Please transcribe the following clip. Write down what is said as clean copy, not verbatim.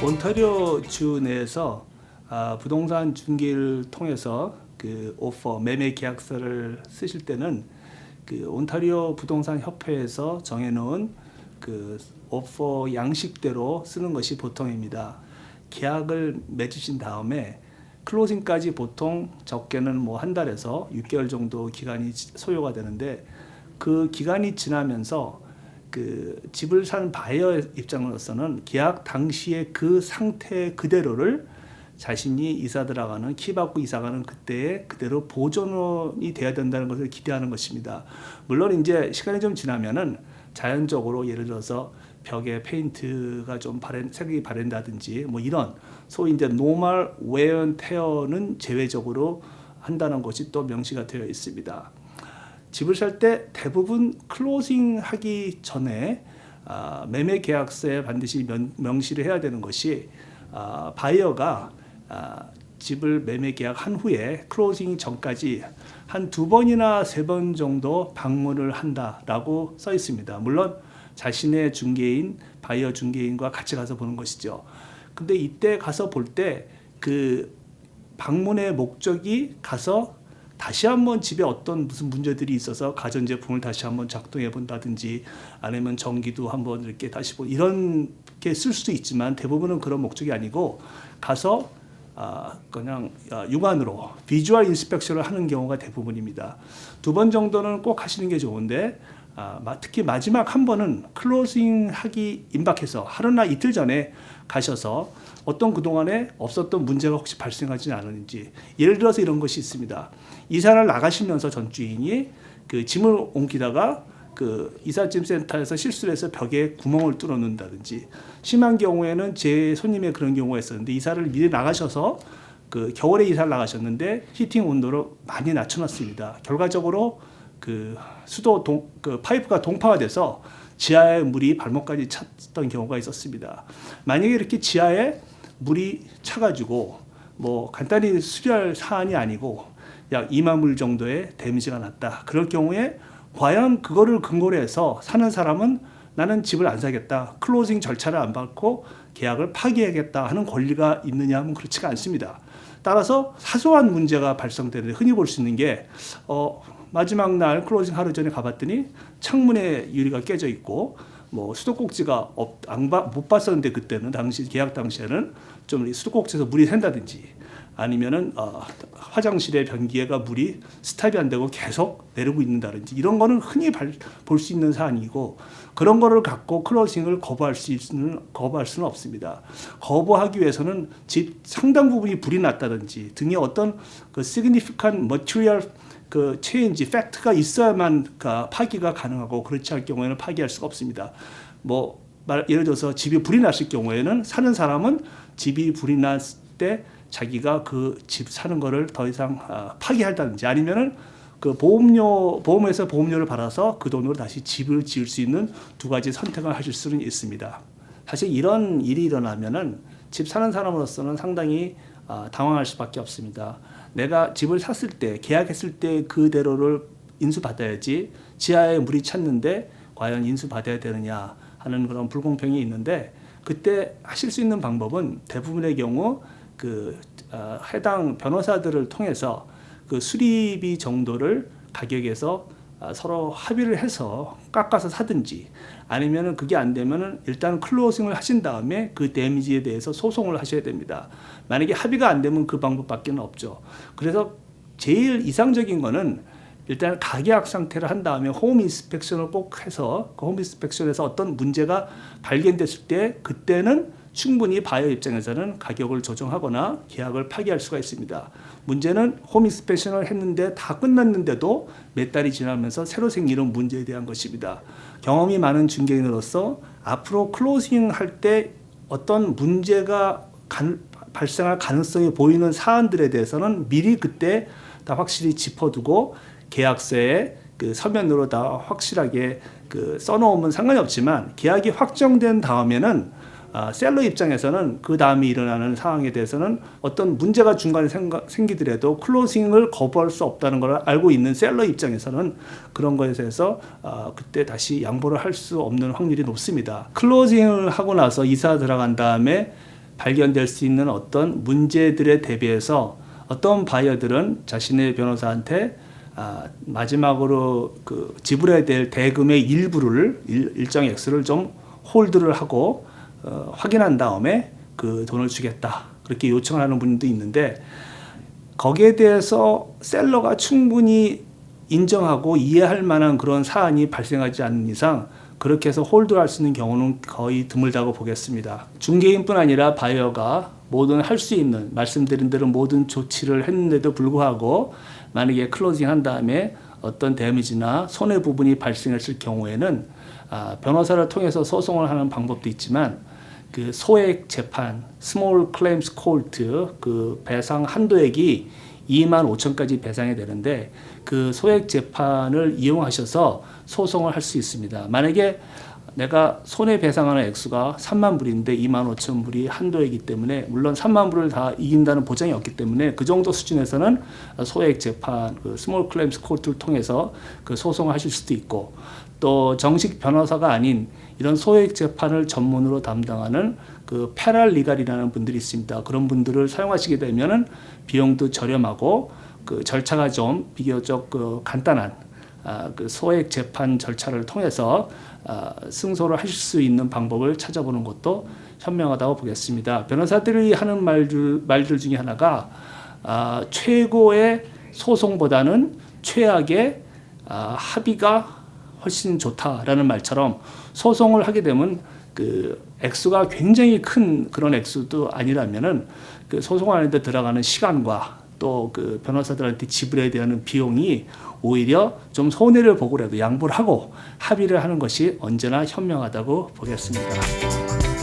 온타리오 주 내에서 부동산 중개를 통해서 그 오퍼 매매 계약서를 쓰실 때는 그 온타리오 부동산 협회에서 정해놓은 그 오퍼 양식대로 쓰는 것이 보통입니다. 계약을 맺으신 다음에 클로징까지 보통 적게는 뭐 한 달에서 6개월 정도 기간이 소요가 되는데, 그 기간이 지나면서 그 집을 산 바이어 입장으로서는 계약 당시의 그 상태 그대로를 자신이 이사 들어가는, 키 받고 이사가는 그때에 그대로 보존이 돼야 된다는 것을 기대하는 것입니다. 물론 이제 시간이 좀 지나면은 자연적으로 예를 들어서 벽에 페인트가 좀 색이 바랜다든지 뭐 이런 소위 이제 노멀 웨어 테어는 제외적으로 한다는 것이 또 명시가 되어 있습니다. 집을 살 때 대부분 클로징 하기 전에 매매 계약서에 반드시 명시를 해야 되는 것이, 바이어가 집을 매매 계약한 후에 클로징 전까지 한 2번이나 3번 정도 방문을 한다라고 써 있습니다. 물론 자신의 중개인, 바이어 중개인과 같이 가서 보는 것이죠. 근데 이때 가서 볼 때 그 방문의 목적이 가서 다시 한번 집에 어떤 무슨 문제들이 있어서 가전제품을 다시 한번 작동해 본다든지, 아니면 전기도 한번 이렇게 다시 이런 게 쓸 수도 있지만 대부분은 그런 목적이 아니고 가서 그냥 육안으로 비주얼 인스펙션을 하는 경우가 대부분입니다. 2번 정도는 꼭 하시는 게 좋은데, 특히 마지막 한 번은 클로징 하기 임박해서 하루나 이틀 전에 가셔서 어떤 그동안에 없었던 문제가 혹시 발생하지 않았는지, 예를 들어서 이런 것이 있습니다. 이사를 나가시면서 전 주인이 그 짐을 옮기다가 그 이삿짐 센터에서 실수를 해서 벽에 구멍을 뚫어 놓는다든지, 심한 경우에는 제 손님의 그런 경우가 있었는데, 이사를 미리 나가셔서 그 겨울에 이사를 나가셨는데 히팅 온도를 많이 낮춰놨습니다. 결과적으로 그 그 파이프가 동파가 돼서 지하에 물이 발목까지 찼던 경우가 있었습니다. 만약에 이렇게 지하에 물이 차가지고 뭐 간단히 수리할 사안이 아니고 약 2만 불 정도의 데미지가 났다. 그럴 경우에 과연 그거를 근거로 해서 사는 사람은 나는 집을 안 사겠다, 클로징 절차를 안 밟고 계약을 파기하겠다 하는 권리가 있느냐 하면 그렇지가 않습니다. 따라서 사소한 문제가 발생되는데, 흔히 볼 수 있는 게 마지막 날 클로징 하루 전에 가봤더니 창문에 유리가 깨져 있고 뭐 수도꼭지가 못 봤었는데, 그때는 계약 당시에는 좀 수도꼭지에서 물이 샌다든지, 아니면은 화장실의 변기에가 물이 스탑이 안 되고 계속 내리고 있는다든지, 이런 거는 흔히 볼 수 있는 사안이고, 그런 거를 갖고 클로징을 거부할 수는 없습니다. 거부하기 위해서는 집 상당 부분이 불이 났다든지 등의 어떤 그 significant material 그 체인지 팩트가 있어야만 파기가 가능하고, 그렇지 않을 경우에는 파기할 수가 없습니다. 뭐 예를 들어서 집이 불이 났을 경우에는 사는 사람은 집이 불이 났을 때 자기가 그 집 사는 거를 더 이상 파기한다든지, 아니면은 그 보험에서 보험료를 받아서 그 돈으로 다시 집을 지을 수 있는 2가지 선택을 하실 수는 있습니다. 사실 이런 일이 일어나면은 집 사는 사람으로서는 상당히 당황할 수밖에 없습니다. 내가 집을 샀을 때, 계약했을 때 그대로를 인수받아야지, 지하에 물이 찼는데 과연 인수받아야 되느냐 하는 그런 불공평이 있는데, 그때 하실 수 있는 방법은 대부분의 경우 그 해당 변호사들을 통해서 그 수리비 정도를 가격에서 서로 합의를 해서 깎아서 사든지, 아니면은 그게 안 되면은 일단 클로징을 하신 다음에 그 데미지에 대해서 소송을 하셔야 됩니다. 만약에 합의가 안 되면 그 방법밖에 없죠. 그래서 제일 이상적인 거는 일단 가계약 상태를 한 다음에 홈 인스펙션을 꼭 해서, 그 홈 인스펙션에서 어떤 문제가 발견됐을 때 그때는 충분히 바이어 입장에서는 가격을 조정하거나 계약을 파기할 수가 있습니다. 문제는 홈 인스펙션을 했는데 다 끝났는데도 몇 달이 지나면서 새로 생기는 문제에 대한 것입니다. 경험이 많은 중개인으로서 앞으로 클로징 할 때 어떤 문제가 발생할 가능성이 보이는 사안들에 대해서는 미리 그때 다 확실히 짚어두고, 계약서에 그 서면으로 다 확실하게 그 써놓으면 상관이 없지만, 계약이 확정된 다음에는 셀러 입장에서는 그 다음에 일어나는 상황에 대해서는 어떤 문제가 중간에 생기더라도 클로징을 거부할 수 없다는 걸 알고 있는 셀러 입장에서는 그런 것에 대해서 그때 다시 양보를 할 수 없는 확률이 높습니다. 클로징을 하고 나서 이사 들어간 다음에 발견될 수 있는 어떤 문제들에 대비해서 어떤 바이어들은 자신의 변호사한테 마지막으로 그 지불해야 될 대금의 일부를 일정 액수를 좀 홀드를 하고 확인한 다음에 그 돈을 주겠다 그렇게 요청을 하는 분도 있는데, 거기에 대해서 셀러가 충분히 인정하고 이해할 만한 그런 사안이 발생하지 않는 이상 그렇게 해서 홀드할 수 있는 경우는 거의 드물다고 보겠습니다. 중개인뿐 아니라 바이어가 모든 할 수 있는 말씀드린 대로 모든 조치를 했는데도 불구하고 만약에 클로징 한 다음에 어떤 데미지나 손해 부분이 발생했을 경우에는 변호사를 통해서 소송을 하는 방법도 있지만 그 소액 재판, Small Claims Court 그 배상 한도액이 2만 5천까지 배상이 되는데 그 소액 재판을 이용하셔서 소송을 할 수 있습니다. 만약에 내가 손해배상하는 액수가 3만 불인데 2만 5천 불이 한도이기 때문에, 물론 3만 불을 다 이긴다는 보장이 없기 때문에 그 정도 수준에서는 소액 재판, 그 스몰 클레임스 코트를 통해서 그 소송을 하실 수도 있고, 또 정식 변호사가 아닌 이런 소액 재판을 전문으로 담당하는 그 패럴리갈이라는 분들이 있습니다. 그런 분들을 사용하시게 되면은 비용도 저렴하고 그 절차가 좀 비교적 그 간단한 그 소액 재판 절차를 통해서 승소를 하실 수 있는 방법을 찾아보는 것도 현명하다고 보겠습니다. 변호사들이 하는 말들 중에 하나가 최고의 소송보다는 최악의 합의가 훨씬 좋다라는 말처럼, 소송을 하게 되면 그 액수가 굉장히 큰 그런 액수도 아니라면은 그 소송하는데 들어가는 시간과 또 그 변호사들한테 지불해야 되는 비용이 오히려 좀 손해를 보고라도 양보를 하고 합의를 하는 것이 언제나 현명하다고 보겠습니다.